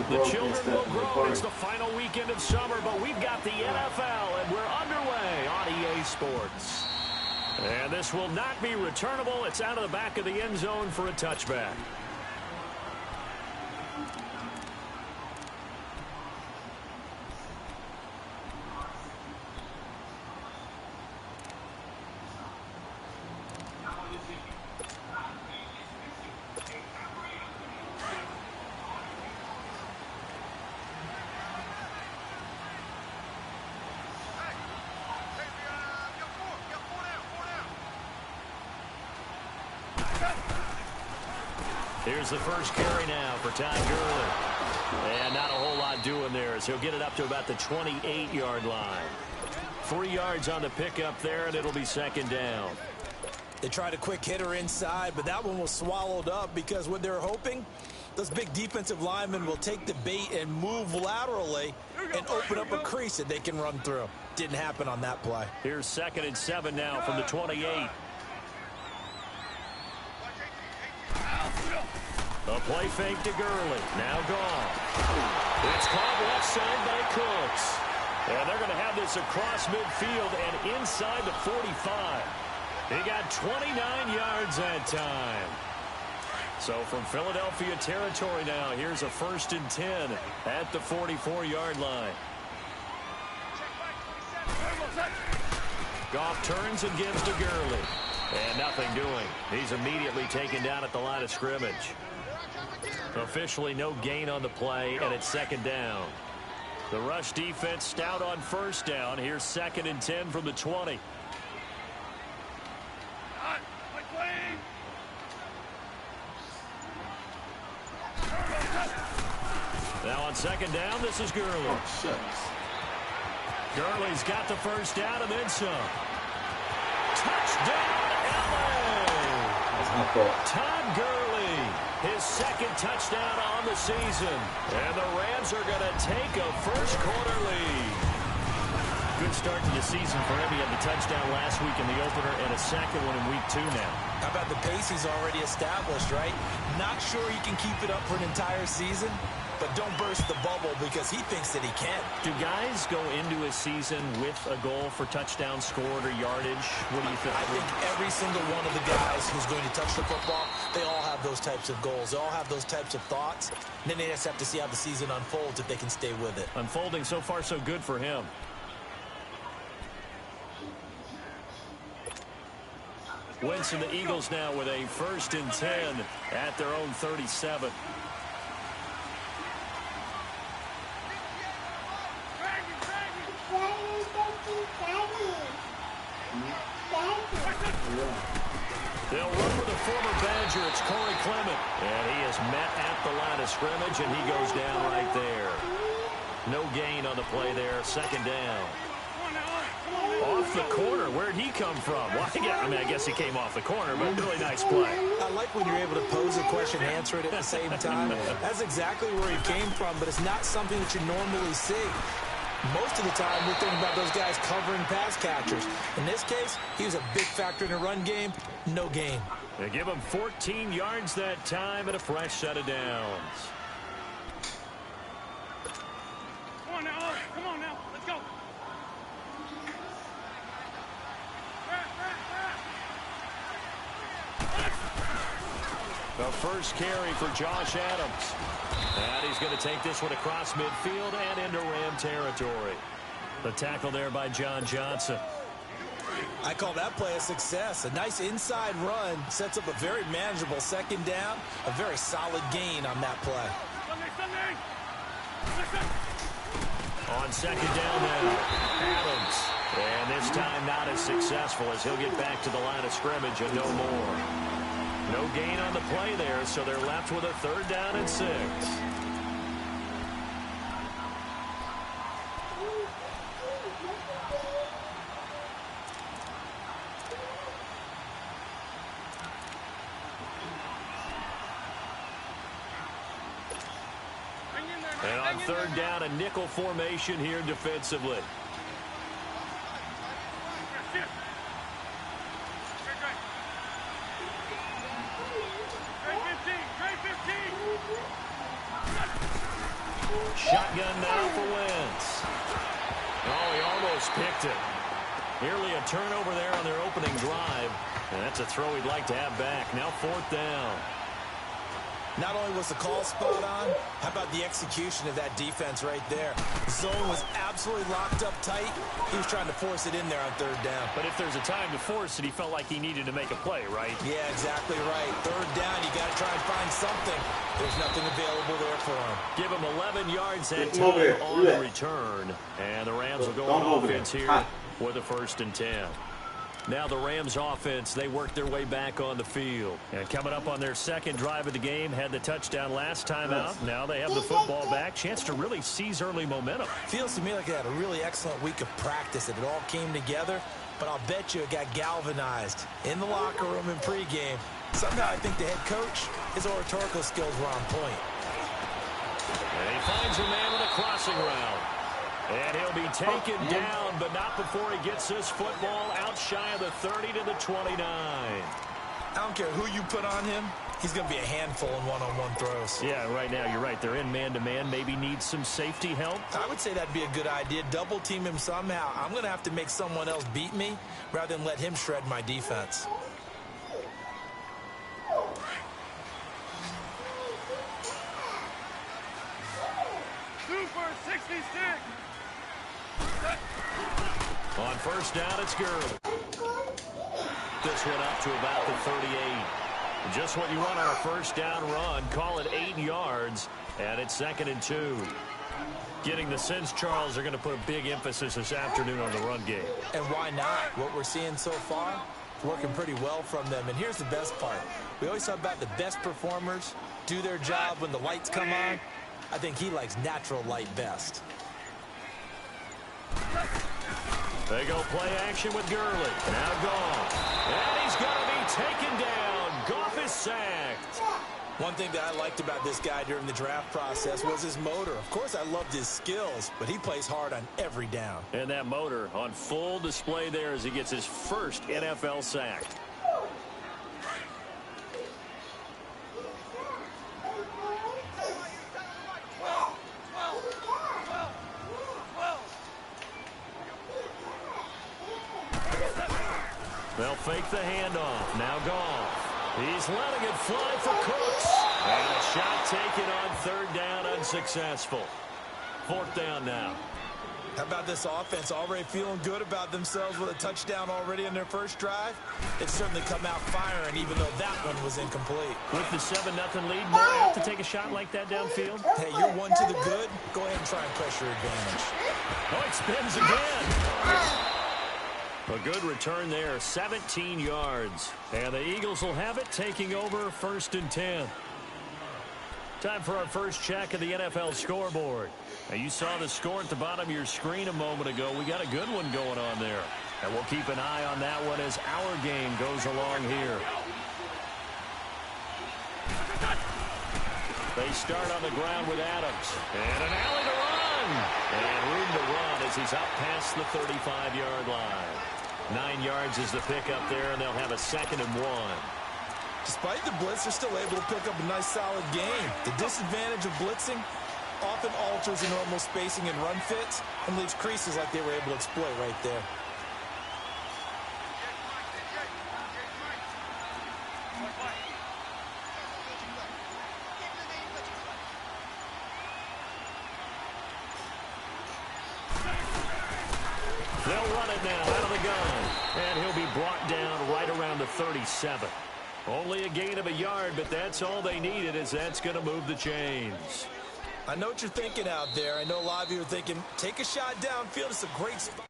The children will grow. It's the final weekend of summer, but we've got the NFL, and we're underway on EA Sports. And this will not be returnable. It's out of the back of the end zone for a touchback. Here's the first carry now for Todd Gurley. And not a whole lot doing there as he'll get it up to about the 28-yard line. 3 yards on the pickup there, and it'll be second down. They tried a quick hitter inside, but that one was swallowed up because what they're hoping, those big defensive linemen will take the bait and move laterally and open up a crease that they can run through. Didn't happen on that play. Here's 2nd and 7 now from the 28. A play fake to Gurley. Now gone. It's caught left side by Cooks. And they're going to have this across midfield and inside the 45. He got 29 yards that time. So from Philadelphia territory now, here's a 1st and 10 at the 44-yard line. Goff turns and gives to Gurley. And nothing doing. He's immediately taken down at the line of scrimmage. Officially no gain on the play, and it's 2nd down. The rush defense stout on 1st down. Here's 2nd and 10 from the 20. Now on 2nd down, this is Gurley. Gurley's got the 1st down and then some. Touchdown, LA! Todd Gurley, his 2nd touchdown on the season. And the Rams are going to take a first-quarter lead. Good start to the season for him. He had the touchdown last week in the opener and a second one in week 2 now. How about the pace he's already established, right? Not sure he can keep it up for an entire season, but don't burst the bubble because he thinks that he can. Do guys go into a season with a goal for touchdown scored or yardage? What do you think? I think every single one of the guys who's going to touch the football, they all have those types of goals. They all have those types of thoughts. And then they just have to see how the season unfolds if they can stay with it. Unfolding so far so good for him. Wentz and the Eagles now with a 1st and 10 at their own 37. They'll run with the former Badger. It's Corey Clement. And he is met at the line of scrimmage, and he goes down right there. No gain on the play there. 2nd down. Off the corner. Where'd he come from? Well, I guess he came off the corner, but really nice play. I like when you're able to pose a question and answer it at the same time. That's exactly where he came from, but it's not something that you normally see. Most of the time, we're thinking about those guys covering pass catchers. In this case, he was a big factor in the run game. No gain. They give him 14 yards that time and a fresh set of downs. Come on now. Come on now. Let's go. The first carry for Josh Adams. And he's going to take this one across midfield and into Ram territory. The tackle there by John Johnson. I call that play a success. A nice inside run sets up a very manageable 2nd down. A very solid gain on that play. On 2nd down now, Adams. And this time not as successful as he'll get back to the line of scrimmage and no more. No gain on the play there, so they're left with a 3rd down and 6. And on 3rd down, a nickel formation here defensively. Shotgun now for Wentz. Oh, he almost picked it. Nearly a turnover there on their opening drive. And that's a throw he'd like to have back. Now 4th down. Not only was the call spot on, how about the execution of that defense right there? The zone was absolutely locked up tight. He was trying to force it in there on 3rd down. But if there's a time to force it, he felt like he needed to make a play, right? Yeah, exactly right. 3rd down, you got to try and find something. There's nothing available there for him. Give him 11 yards that time on the return. And the Rams will go on offense here with a 1st and 10. Now the Rams offense, they work their way back on the field. And coming up on their 2nd drive of the game, had the touchdown last time out. Now they have the football back. Chance to really seize early momentum. Feels to me like they had a really excellent week of practice. It all came together, but I'll bet you it got galvanized in the locker room in pregame. Somehow I think the head coach, his oratorical skills were on point. And he finds a man with a crossing route. And he'll be taken down, but not before he gets this football out shy of the 30 to the 29. I don't care who you put on him. He's going to be a handful in one-on-one throws. Yeah, right now you're right. They're in man-to-man. Maybe needs some safety help. I would say that'd be a good idea. Double team him somehow. I'm going to have to make someone else beat me rather than let him shred my defense. Super 66. On 1st down, it's Gurley. This one up to about the 38. Just what you want on a 1st down run. Call it 8 yards, and it's 2nd and 2. Getting the sense, Charles, are going to put a big emphasis this afternoon on the run game. And why not? What we're seeing so far, working pretty well from them. And here's the best part. We always talk about the best performers do their job when the lights come on. I think he likes natural light best. They go play action with Gurley. Now Goff. And he's going to be taken down. Goff is sacked. One thing that I liked about this guy during the draft process was his motor. Of course, I loved his skills, but he plays hard on every down. And that motor on full display there as he gets his first NFL sack. They'll fake the handoff. Now Goff. He's letting it fly for Cooks. And a shot taken on 3rd down, unsuccessful. 4th down now. How about this offense already feeling good about themselves with a touchdown already in their first drive? It's certainly come out firing, even though that one was incomplete. With the 7-0 lead, more have to take a shot like that downfield? Hey, you're one to the good. Go ahead and try and press your advantage. Oh, it spins again. A good return there, 17 yards. And the Eagles will have it, taking over 1st and 10. Time for our first check of the NFL scoreboard. Now, you saw the score at the bottom of your screen a moment ago. We got a good one going on there. And we'll keep an eye on that one as our game goes along here. They start on the ground with Adams. And an alley to run. And room to run as he's up past the 35-yard line. 9 yards is the pickup there, and they'll have a 2nd and 1. Despite the blitz, they're still able to pick up a nice, solid game. The disadvantage of blitzing often alters the normal spacing and run fits and leaves creases like they were able to exploit right there. They'll run it now out of the gun. And he'll be brought down right around the 37. Only a gain of a yard, but that's all they needed, as that's going to move the chains. I know what you're thinking out there. I know a lot of you are thinking, take a shot downfield. It's a great spot.